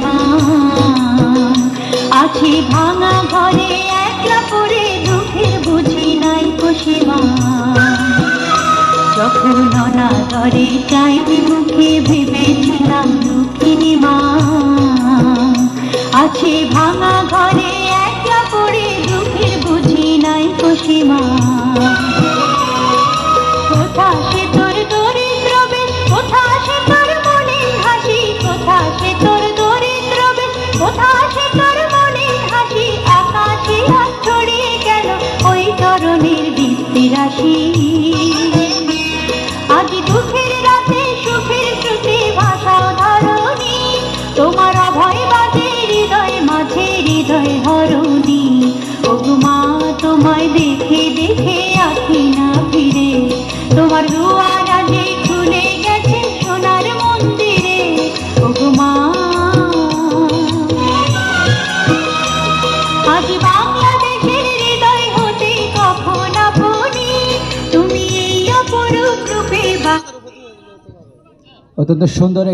মা। আছি ভাঙা ঘরে একলা পড়ে, দুঃখের বুঝি নাই সীমা। যখন অনাদরে চাইনি মুখে, ভেবেছিলাম দুঃখিনী মা। আছি ভাঙা ঘরে একলা পড়ে, দুঃখের বুঝি নাই সীমা। কোথা সে তোর দরিদ্র বেশ, কোথা সে তোর মনের হাসি, কোথা সে তোর দরিদ্র বেশ, কোথা সে তোর মনের হাসি। আকাশে আজ ছড়িয়ে গেল ওই চরণের দীপ্তি রাশি। আজ দুঃখের রাতে সুখের শ্রুতি ভাষাও ধরণী, তোমার অভয় বাজে হৃদয় মাঝে হৃদয় হরণী। ওগো মা তোমায় দেখে দেখে আঁখি না ফিরে, তোমার দুয়ার আজে খুলে গেছে সোনার মন্দিরে। ওগো মা আজ বাংলাদেশের হৃদয় হতে কখন আপনি, তুমি এই অপরূপ রূপে। অত্যন্ত সুন্দর